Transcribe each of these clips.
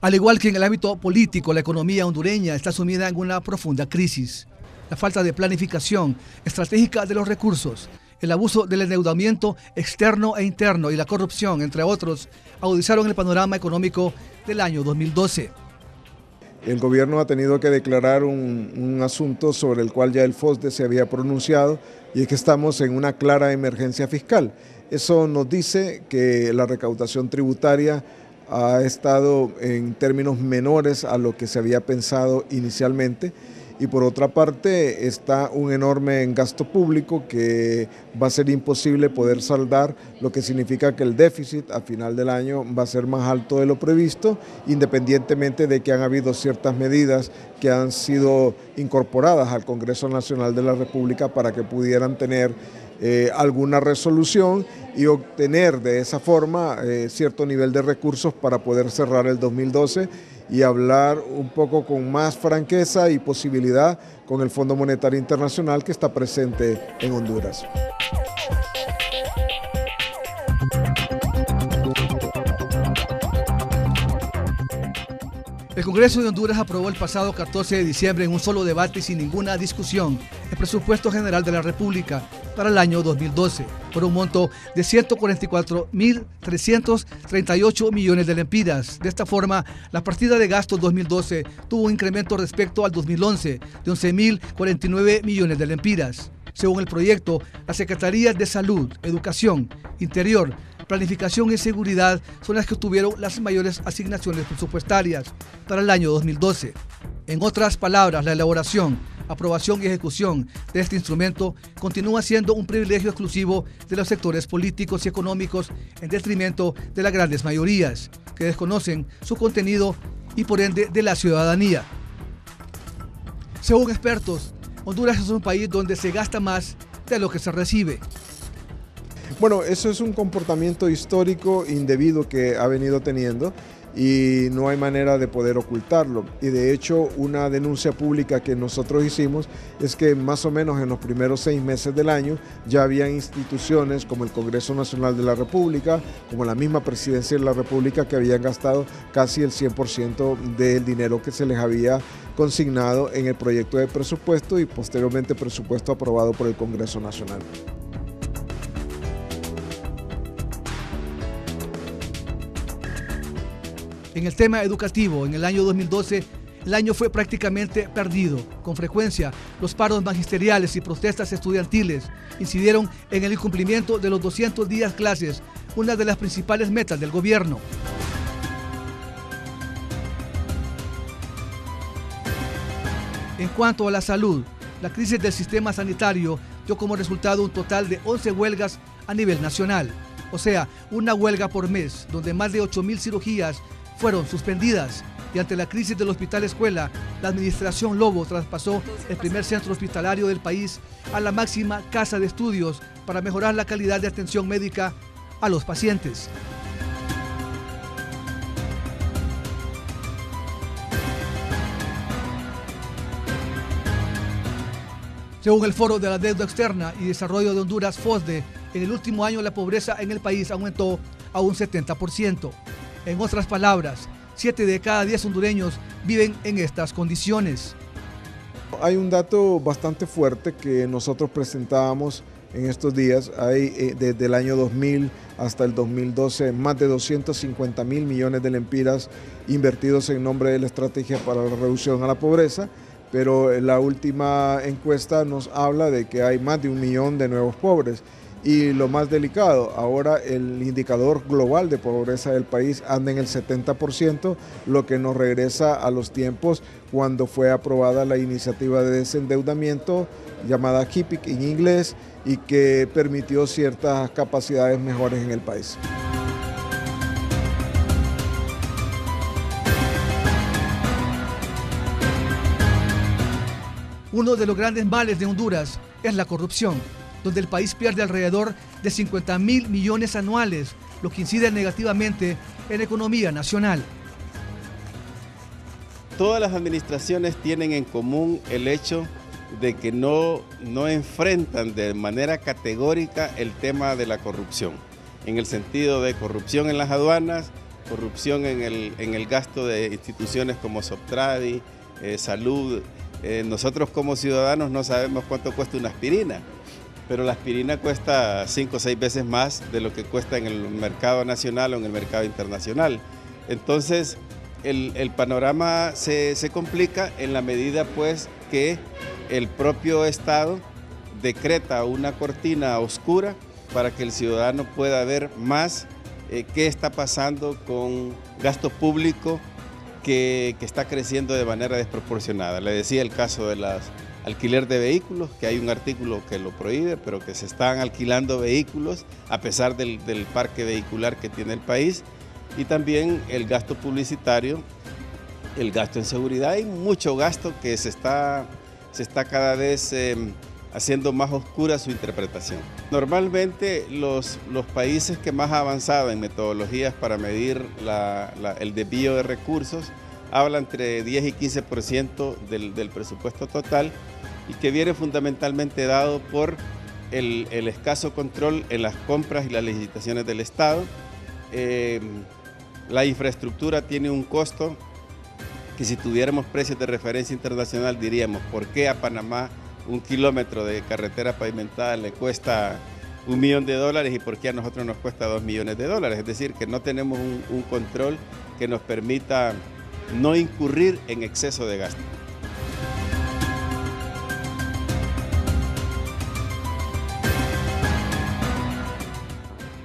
Al igual que en el ámbito político, la economía hondureña está sumida en una profunda crisis. La falta de planificación estratégica de los recursos, el abuso del endeudamiento externo e interno y la corrupción, entre otros, agudizaron el panorama económico del año 2012. El gobierno ha tenido que declarar un asunto sobre el cual ya el FOSDE se había pronunciado, y es que estamos en una clara emergencia fiscal. Eso nos dice que la recaudación tributaria ha estado en términos menores a lo que se había pensado inicialmente, y por otra parte está un enorme gasto público que va a ser imposible poder saldar, lo que significa que el déficit a final del año va a ser más alto de lo previsto, independientemente de que han habido ciertas medidas que han sido incorporadas al Congreso Nacional de la República para que pudieran tener alguna resolución y obtener de esa forma cierto nivel de recursos para poder cerrar el 2012 y hablar un poco con más franqueza y posibilidad con el Fondo Monetario Internacional que está presente en Honduras. El Congreso de Honduras aprobó el pasado 14 de diciembre en un solo debate y sin ninguna discusión el presupuesto general de la República para el año 2012 por un monto de 144.338 millones de lempiras. De esta forma, la partida de gasto 2012 tuvo un incremento respecto al 2011 de 11.049 millones de lempiras. Según el proyecto, las Secretarías de Salud, Educación, Interior, Planificación y Seguridad son las que tuvieron las mayores asignaciones presupuestarias para el año 2012. En otras palabras, la elaboración, aprobación y ejecución de este instrumento continúa siendo un privilegio exclusivo de los sectores políticos y económicos en detrimento de las grandes mayorías, que desconocen su contenido y por ende de la ciudadanía. Según expertos, Honduras es un país donde se gasta más de lo que se recibe. Bueno, eso es un comportamiento histórico indebido que ha venido teniendo y no hay manera de poder ocultarlo. Y de hecho, una denuncia pública que nosotros hicimos es que más o menos en los primeros 6 meses del año ya había instituciones como el Congreso Nacional de la República, como la misma Presidencia de la República, que habían gastado casi el 100% del dinero que se les había consignado en el proyecto de presupuesto y posteriormente presupuesto aprobado por el Congreso Nacional. En el tema educativo, en el año 2012, el año fue prácticamente perdido. Con frecuencia, los paros magisteriales y protestas estudiantiles incidieron en el incumplimiento de los 200 días clases, una de las principales metas del gobierno. En cuanto a la salud, la crisis del sistema sanitario dio como resultado un total de 11 huelgas a nivel nacional, o sea, una huelga por mes, donde más de 8.000 cirugías fueron suspendidas, y ante la crisis del Hospital Escuela, la administración Lobo traspasó el primer centro hospitalario del país a la máxima casa de estudios para mejorar la calidad de atención médica a los pacientes. Según el Foro de la Deuda Externa y Desarrollo de Honduras, FOSDE, en el último año la pobreza en el país aumentó a un 70%. En otras palabras, 7 de cada 10 hondureños viven en estas condiciones. Hay un dato bastante fuerte que nosotros presentábamos en estos días. Hay desde el año 2000 hasta el 2012 más de 250.000 millones de lempiras invertidos en nombre de la Estrategia para la Reducción a la Pobreza, pero la última encuesta nos habla de que hay más de 1 millón de nuevos pobres. Y lo más delicado, ahora el indicador global de pobreza del país anda en el 70%, lo que nos regresa a los tiempos cuando fue aprobada la iniciativa de desendeudamiento llamada HIPIC en inglés y que permitió ciertas capacidades mejores en el país. Uno de los grandes males de Honduras es la corrupción, donde el país pierde alrededor de 50.000 millones anuales, lo que incide negativamente en la economía nacional. Todas las administraciones tienen en común el hecho de que no enfrentan de manera categórica el tema de la corrupción, en el sentido de corrupción en las aduanas, corrupción en el gasto de instituciones como Soptradi, salud. Nosotros como ciudadanos no sabemos cuánto cuesta una aspirina, pero la aspirina cuesta 5 o 6 veces más de lo que cuesta en el mercado nacional o en el mercado internacional. Entonces, el panorama se complica en la medida pues que el propio Estado decreta una cortina oscura para que el ciudadano pueda ver más qué está pasando con gasto público que está creciendo de manera desproporcionada. Le decía el caso de las alquiler de vehículos, que hay un artículo que lo prohíbe, pero que se están alquilando vehículos a pesar del parque vehicular que tiene el país, y también el gasto publicitario, el gasto en seguridad y mucho gasto que se está cada vez haciendo más oscura su interpretación. Normalmente los países que más han avanzado en metodologías para medir el desvío de recursos hablan entre 10 y 15% del presupuesto total, y que viene fundamentalmente dado por el escaso control en las compras y las licitaciones del Estado. La infraestructura tiene un costo que, si tuviéramos precios de referencia internacional, diríamos, ¿por qué a Panamá un kilómetro de carretera pavimentada le cuesta $1 millón y por qué a nosotros nos cuesta $2 millones? Es decir, que no tenemos un control que nos permita no incurrir en exceso de gasto.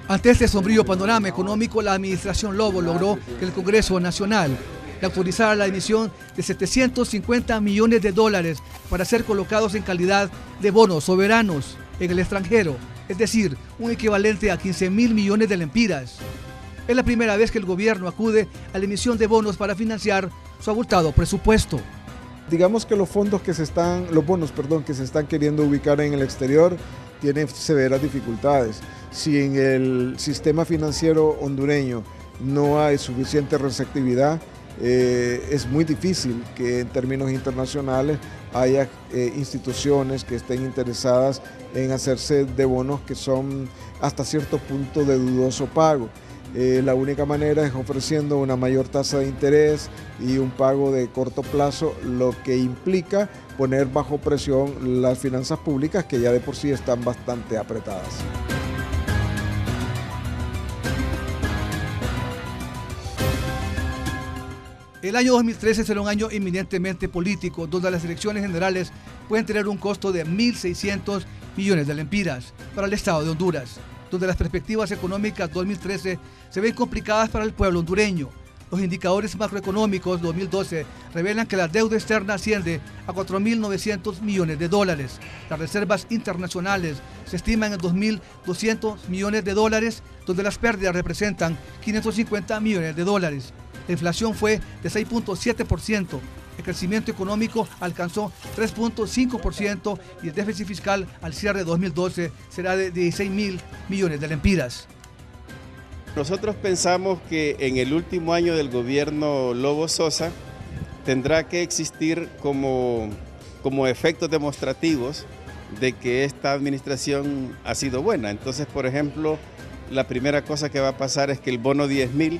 Ante este sombrío panorama económico, la administración Lobo logró que el Congreso Nacional le autorizara la emisión de $750 millones para ser colocados en calidad de bonos soberanos en el extranjero, es decir, un equivalente a 15.000 millones de lempiras. Es la primera vez que el gobierno acude a la emisión de bonos para financiar su abultado presupuesto. Digamos que los bonos que se están queriendo ubicar en el exterior tienen severas dificultades. Si en el sistema financiero hondureño no hay suficiente receptividad, es muy difícil que en términos internacionales haya instituciones que estén interesadas en hacerse de bonos que son hasta cierto punto de dudoso pago. La única manera es ofreciendo una mayor tasa de interés y un pago de corto plazo, lo que implica poner bajo presión las finanzas públicas, que ya de por sí están bastante apretadas. El año 2013 será un año eminentemente político, donde las elecciones generales pueden tener un costo de 1.600 millones de lempiras para el Estado de Honduras, donde las perspectivas económicas 2013 se ven complicadas para el pueblo hondureño. Los indicadores macroeconómicos 2012 revelan que la deuda externa asciende a $4.900 millones. Las reservas internacionales se estiman en $2.200 millones, donde las pérdidas representan $550 millones. La inflación fue de 6.7%, el crecimiento económico alcanzó 3.5% y el déficit fiscal al cierre de 2012 será de 16.000 millones de lempiras. Nosotros pensamos que en el último año del gobierno Lobo Sosa tendrá que existir como efectos demostrativos de que esta administración ha sido buena. Entonces, por ejemplo, la primera cosa que va a pasar es que el bono 10.000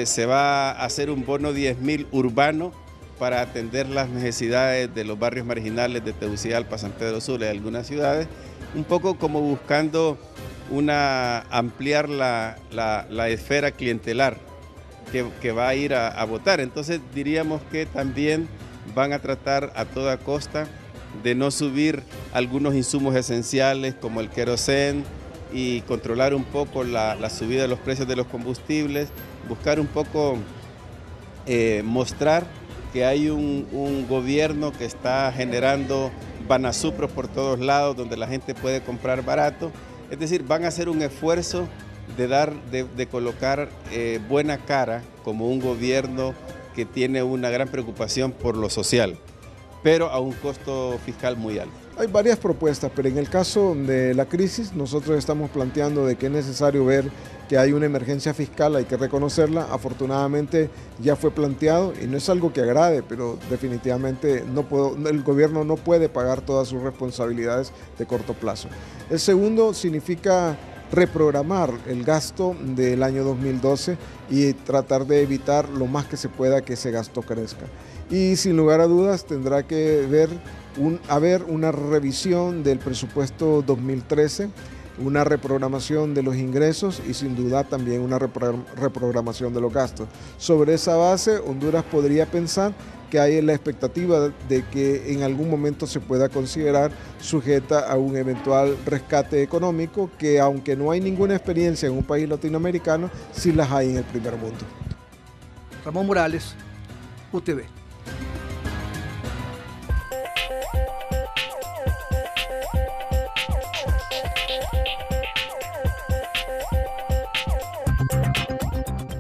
se va a hacer un bono 10.000 urbano para atender las necesidades de los barrios marginales de Tegucigalpa, San Pedro Sula y algunas ciudades, un poco como buscando ampliar la esfera clientelar que va a ir a votar. Entonces diríamos que también van a tratar a toda costa de no subir algunos insumos esenciales como el querosén y controlar un poco la subida de los precios de los combustibles, buscar un poco mostrar que hay un gobierno que está generando banasupros por todos lados donde la gente puede comprar barato. Es decir, van a hacer un esfuerzo de colocar buena cara como un gobierno que tiene una gran preocupación por lo social, pero a un costo fiscal muy alto. Hay varias propuestas, pero en el caso de la crisis nosotros estamos planteando de que es necesario ver que hay una emergencia fiscal, hay que reconocerla. Afortunadamente ya fue planteado y no es algo que agrade, pero definitivamente el gobierno no puede pagar todas sus responsabilidades de corto plazo. El segundo significa reprogramar el gasto del año 2012 y tratar de evitar lo más que se pueda que ese gasto crezca. Y sin lugar a dudas tendrá que haber una revisión del presupuesto 2013, una reprogramación de los ingresos y sin duda también una reprogramación de los gastos. Sobre esa base, Honduras podría pensar que hay la expectativa de que en algún momento se pueda considerar sujeta a un eventual rescate económico, que aunque no hay ninguna experiencia en un país latinoamericano, sí las hay en el primer mundo. Ramón Morales, UTV.